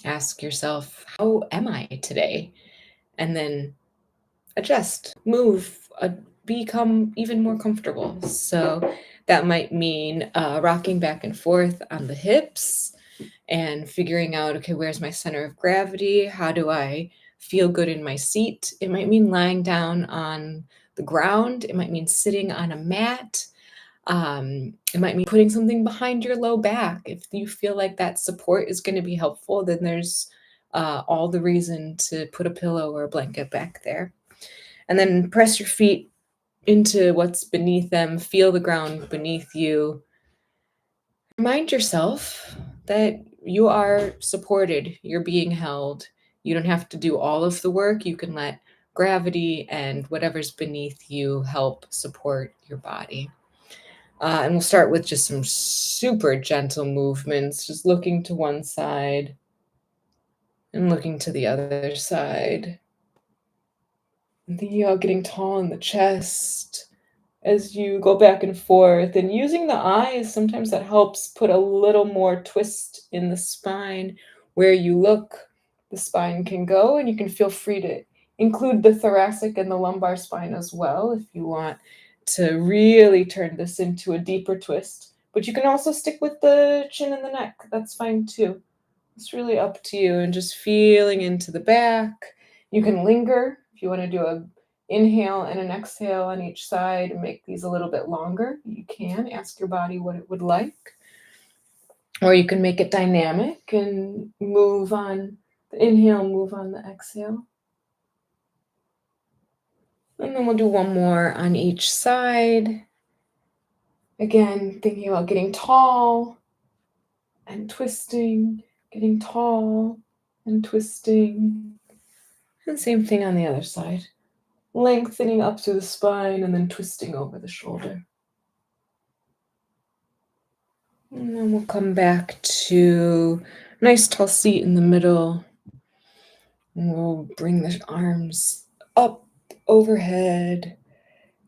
Ask yourself, how am I today? And then adjust, move, become even more comfortable. So that might mean rocking back and forth on the hips and figuring out, okay, where's my center of gravity? How do I feel good in my seat? It might mean lying down on the ground. It might mean sitting on a mat. It might mean putting something behind your low back. If you feel like that support is going to be helpful, then there's all the reason to put a pillow or a blanket back there. And then press your feet into what's beneath them, feel the ground beneath you. Remind yourself that you are supported, you're being held. You don't have to do all of the work. You can let gravity and whatever's beneath you help support your body. And we'll start with just some super gentle movements, just looking to one side and looking to the other side. And thinking about getting tall in the chest as you go back and forth, and using the eyes. Sometimes that helps put a little more twist in the spine. Where you look, the spine can go, and you can feel free to include the thoracic and the lumbar spine as well if you want to really turn this into a deeper twist. But you can also stick with the chin and the neck. That's fine too. It's really up to you, and just feeling into the back. You can linger if you want to do a inhale and an exhale on each side and make these a little bit longer. You can ask your body what it would like. Or you can make it dynamic and move on the inhale, move on the exhale. And then we'll do one more on each side. Again, thinking about getting tall and twisting, getting tall and twisting. And same thing on the other side. Lengthening up through the spine and then twisting over the shoulder. And then we'll come back to a nice tall seat in the middle. And we'll bring the arms up overhead,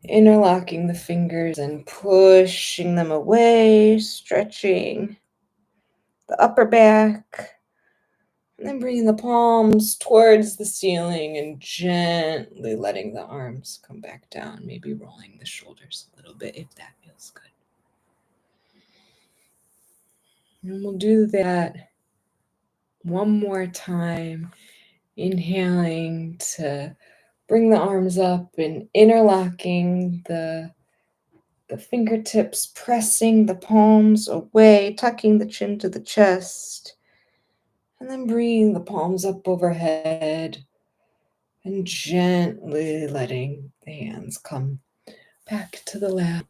interlocking the fingers and pushing them away, stretching the upper back. And then bringing the palms towards the ceiling and gently letting the arms come back down, maybe rolling the shoulders a little bit if that feels good. And we'll do that one more time, inhaling to bring the arms up and interlocking the fingertips, pressing the palms away, tucking the chin to the chest. And then bringing the palms up overhead and gently letting the hands come back to the lap.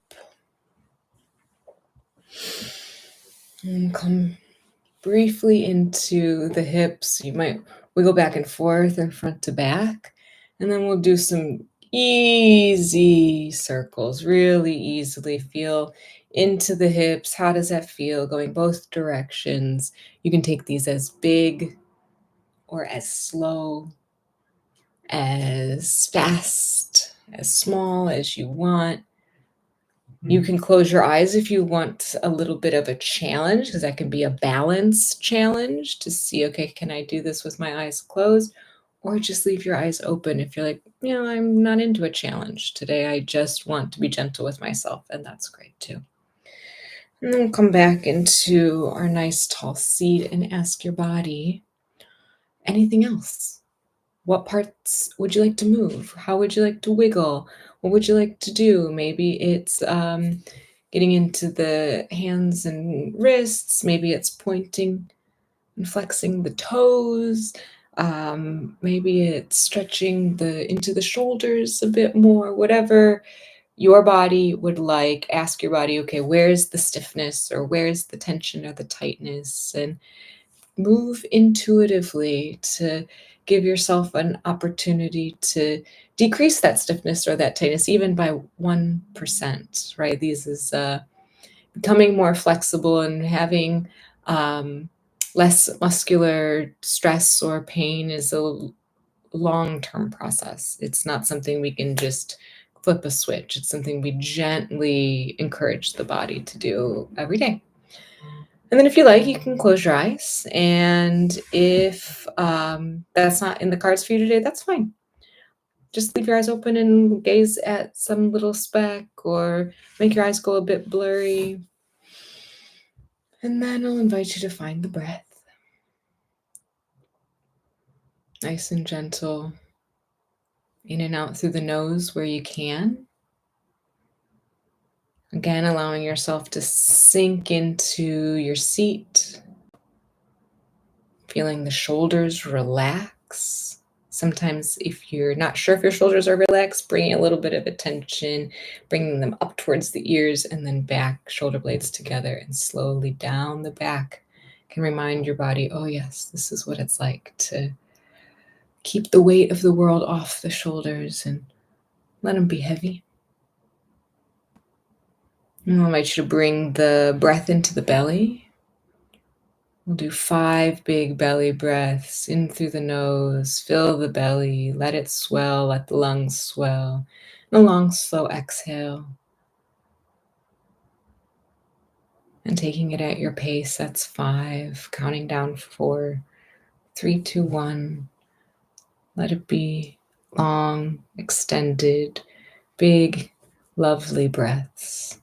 And come briefly into the hips. You might wiggle back and forth or front to back. And then we'll do some easy circles, really easily feel into the hips. How does that feel? Going both directions. You can take these as big or as slow, as fast, as small as you want. You can close your eyes if you want a little bit of a challenge, because that can be a balance challenge to see, okay, can I do this with my eyes closed? Or just leave your eyes open if you're like, I'm not into a challenge today. I just want to be gentle with myself, and that's great too. And then we'll come back into our nice tall seat and ask your body, anything else? What parts would you like to move? How would you like to wiggle? What would you like to do? Maybe it's getting into the hands and wrists. Maybe it's pointing and flexing the toes. Maybe it's stretching into the shoulders a bit more. Whatever your body would like, ask your body, okay, where's the stiffness or where's the tension or the tightness? And move intuitively to give yourself an opportunity to decrease that stiffness or that tightness, even by 1%, right? This is becoming more flexible and having less muscular stress or pain is a long-term process. It's not something we can just flip a switch. It's something we gently encourage the body to do every day. And then if you like, you can close your eyes. And if that's not in the cards for you today, that's fine. Just leave your eyes open and gaze at some little speck or make your eyes go a bit blurry. And then I'll invite you to find the breath. Nice and gentle. In and out through the nose where you can. Again, allowing yourself to sink into your seat. Feeling the shoulders relax. Sometimes if you're not sure if your shoulders are relaxed, bringing a little bit of attention, bringing them up towards the ears and then back, shoulder blades together and slowly down the back can remind your body, oh yes, this is what it's like to keep the weight of the world off the shoulders and let them be heavy. And I'll invite you to bring the breath into the belly. We'll do 5 big belly breaths in through the nose, fill the belly, let it swell, let the lungs swell. And a long, slow exhale. And taking it at your pace, that's 5, counting down 4, 3, 2, 1. Let it be long, extended, big, lovely breaths.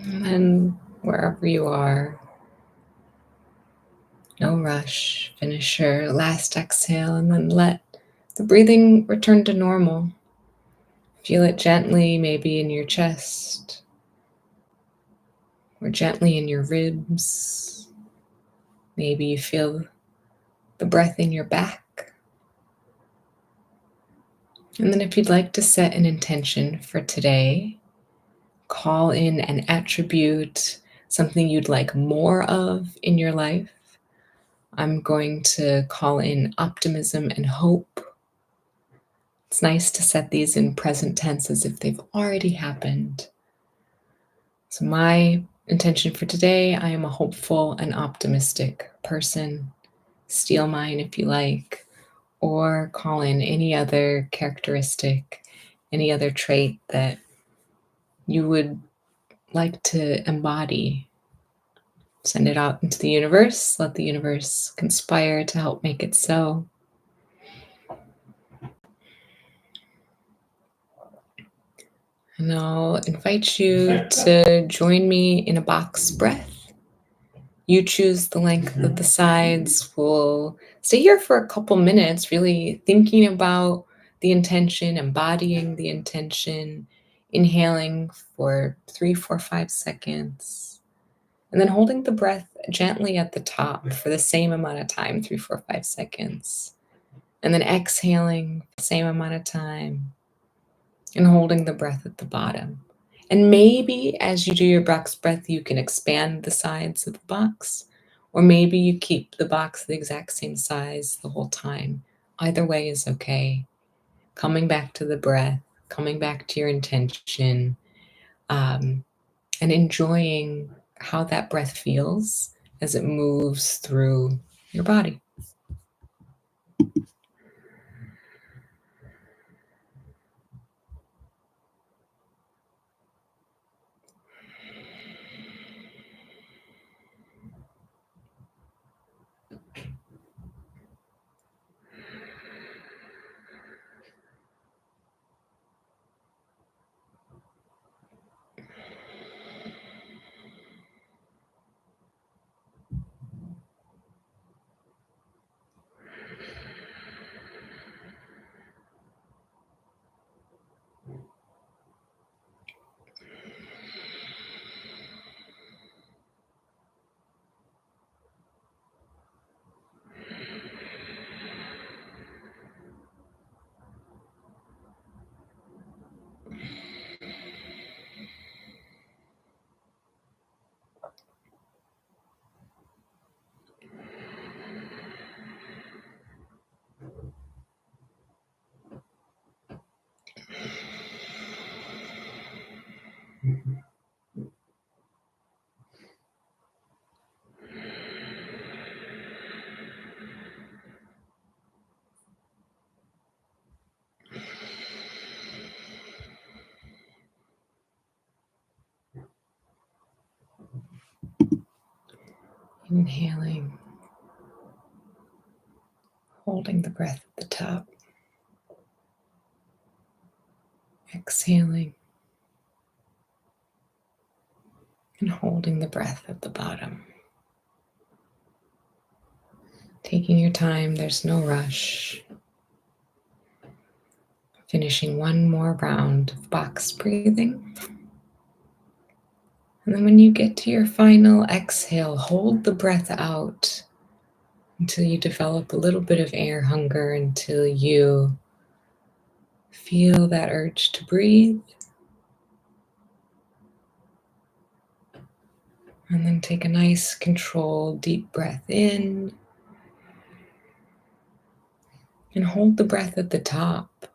And then wherever you are, no rush, finish your last exhale and then let the breathing return to normal. Feel it gently, maybe in your chest or gently in your ribs. Maybe you feel the breath in your back. And then if you'd like to set an intention for today, call in an attribute, something you'd like more of in your life. I'm going to call in optimism and hope. It's nice to set these in present tense as if they've already happened. So my intention for today, I am a hopeful and optimistic person. Steal mine if you like, or call in any other characteristic, any other trait that you would like to embody. Send it out into the universe. Let the universe conspire to help make it so. And I'll invite you to join me in a box breath. You choose the length of the sides. We'll stay here for a couple minutes, really thinking about the intention, embodying the intention, inhaling for 3, 4, 5 seconds, and then holding the breath gently at the top for the same amount of time, 3, 4, 5 seconds, and then exhaling the same amount of time and holding the breath at the bottom. And maybe as you do your box breath, you can expand the sides of the box, or maybe you keep the box the exact same size the whole time. Either way is okay. Coming back to the breath, coming back to your intention, and enjoying how that breath feels as it moves through your body. Inhaling, holding the breath at the top. Exhaling and holding the breath at the bottom. Taking your time, there's no rush. Finishing one more round of box breathing. And then when you get to your final exhale, hold the breath out until you develop a little bit of air hunger, until you feel that urge to breathe. And then take a nice controlled deep breath in and hold the breath at the top,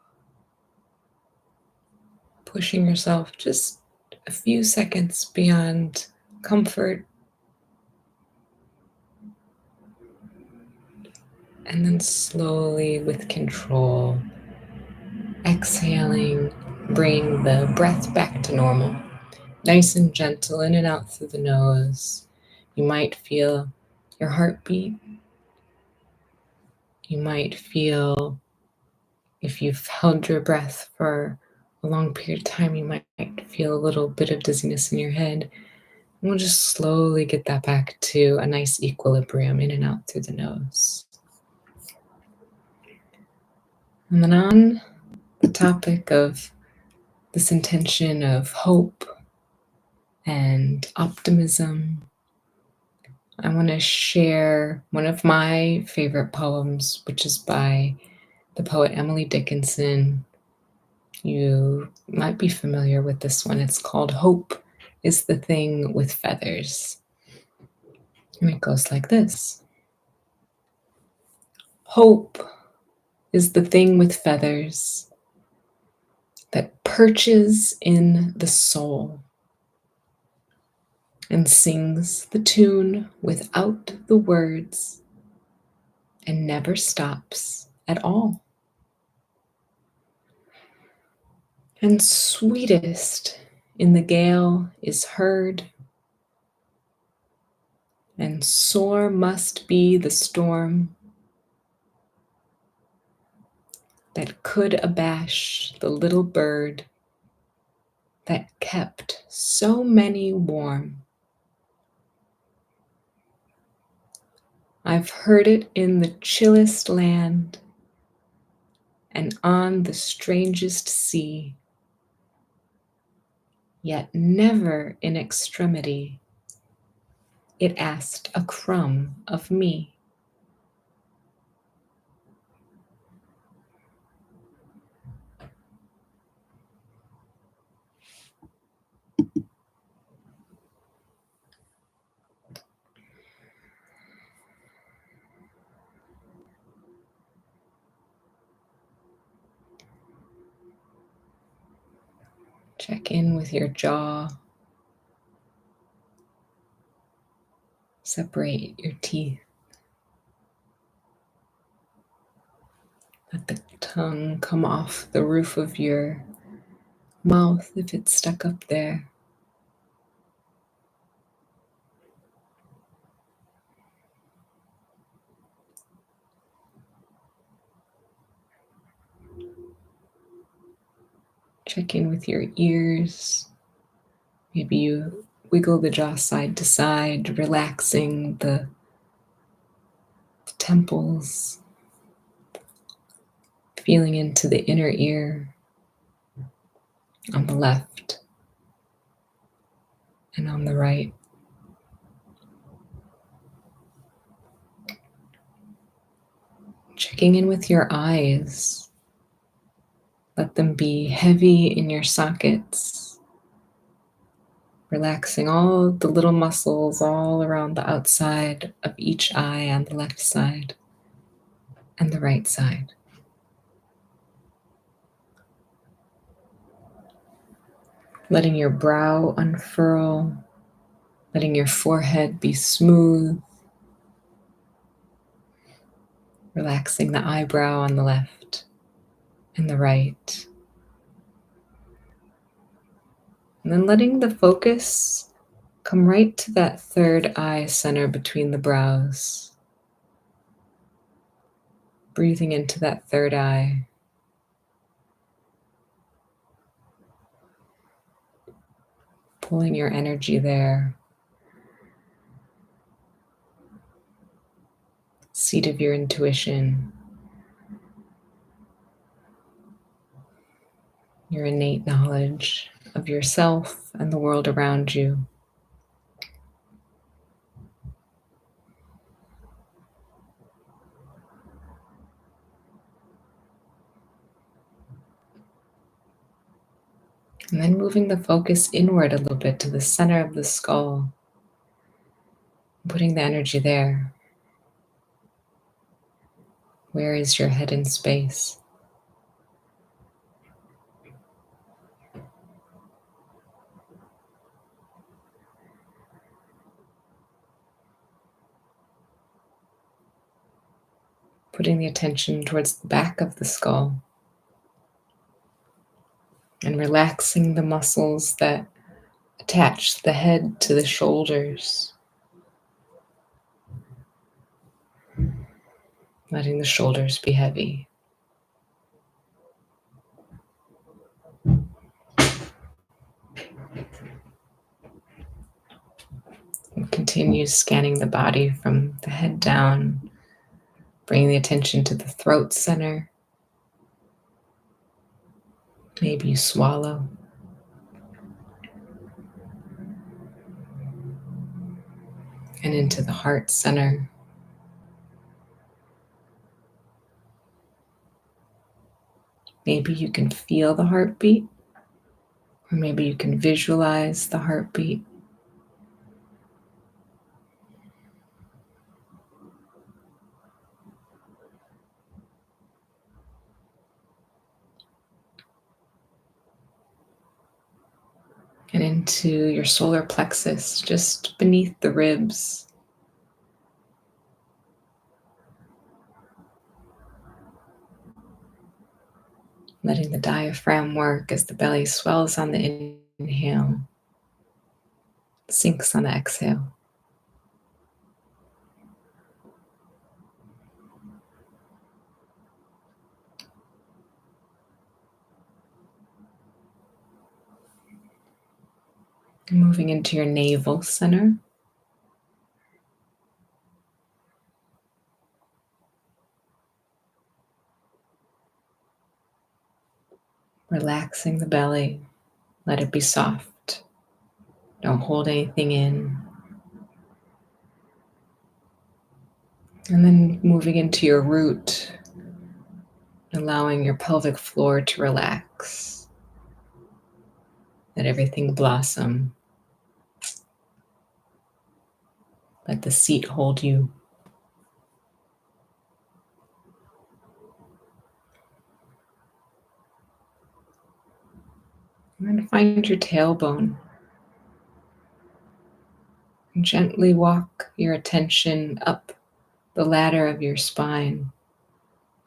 pushing yourself just a few seconds beyond comfort. And then slowly, with control, exhaling, bring the breath back to normal. Nice and gentle, in and out through the nose. You might feel your heartbeat. You might feel, if you've held your breath for a long period of time, you might feel a little bit of dizziness in your head. And we'll just slowly get that back to a nice equilibrium, in and out through the nose. And then on the topic of this intention of hope and optimism, I want to share one of my favorite poems, which is by the poet Emily Dickinson. You might be familiar with this one. It's called "Hope is the Thing with Feathers." And it goes like this. Hope is the thing with feathers that perches in the soul and sings the tune without the words and never stops at all. And sweetest in the gale is heard, and sore must be the storm that could abash the little bird that kept so many warm. I've heard it in the chillest land and on the strangest sea, yet never in extremity it asked a crumb of me. Check in with your jaw. Separate your teeth. Let the tongue come off the roof of your mouth if it's stuck up there. Check in with your ears. Maybe you wiggle the jaw side to side, relaxing the temples, feeling into the inner ear on the left and on the right. Checking in with your eyes. Let them be heavy in your sockets, relaxing all the little muscles all around the outside of each eye on the left side and the right side. Letting your brow unfurl, letting your forehead be smooth, relaxing the eyebrow on the left and the right. And then letting the focus Come right to that third eye center between the brows, breathing into that third eye. Pulling your energy there, seat of your intuition, your innate knowledge of yourself and the world around you. And then moving the focus inward a little bit to the center of the skull, putting the energy there. Where is your head in space? Putting the attention towards the back of the skull and relaxing the muscles that attach the head to the shoulders, letting the shoulders be heavy. And continue scanning the body from the head down, bringing the attention to the throat center. Maybe you swallow. And into the heart center. Maybe you can feel the heartbeat, or maybe you can visualize the heartbeat. And into your solar plexus, just beneath the ribs. Letting the diaphragm work as the belly swells on the inhale, sinks on the exhale. Moving into your navel center. Relaxing the belly. Let it be soft. Don't hold anything in. And then moving into your root, allowing your pelvic floor to relax. Let everything blossom. Let the seat hold you. And then find your tailbone. And gently walk your attention up the ladder of your spine,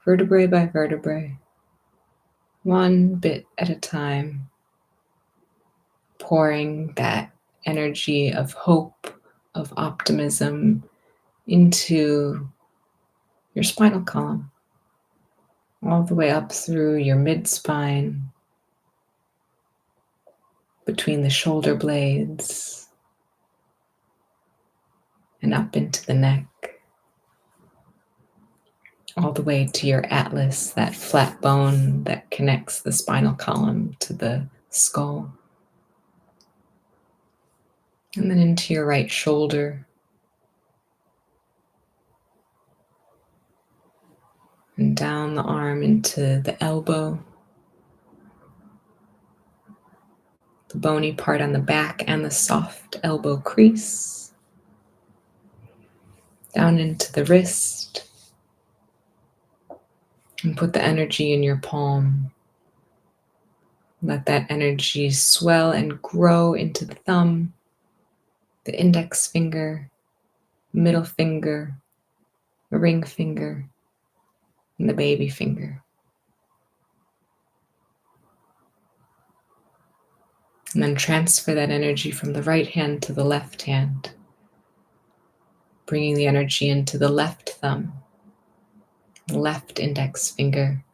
vertebrae by vertebrae, one bit at a time, pouring that energy of hope, of optimism into your spinal column, all the way up through your mid-spine, between the shoulder blades, and up into the neck, all the way to your atlas, that flat bone that connects the spinal column to the skull. And then into your right shoulder, and down the arm into the elbow, the bony part on the back and the soft elbow crease, down into the wrist, and put the energy in your palm. Let that energy swell and grow into the thumb, the index finger, middle finger, the ring finger, and the baby finger. And then transfer that energy from the right hand to the left hand, bringing the energy into the left thumb, the left index finger,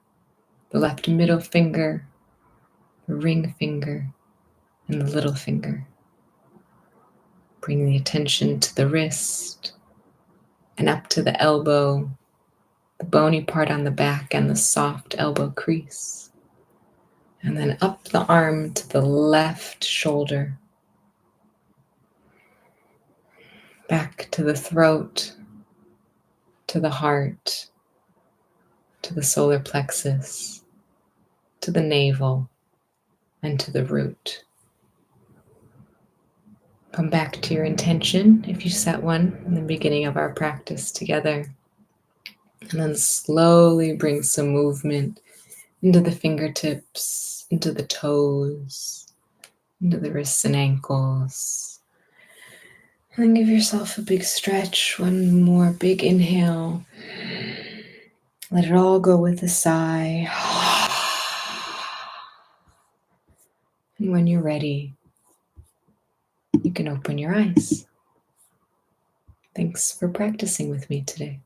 the left middle finger, the ring finger, and the little finger. Bring the attention to the wrist and up to the elbow, the bony part on the back and the soft elbow crease. And then up the arm to the left shoulder, back to the throat, to the heart, to the solar plexus, to the navel, and to the root. Come back to your intention if you set one in the beginning of our practice together. And then slowly bring some movement into the fingertips, into the toes, into the wrists and ankles. And then give yourself a big stretch. One more big inhale. Let it all go with a sigh. And when you're ready, you can open your eyes. Thanks for practicing with me today.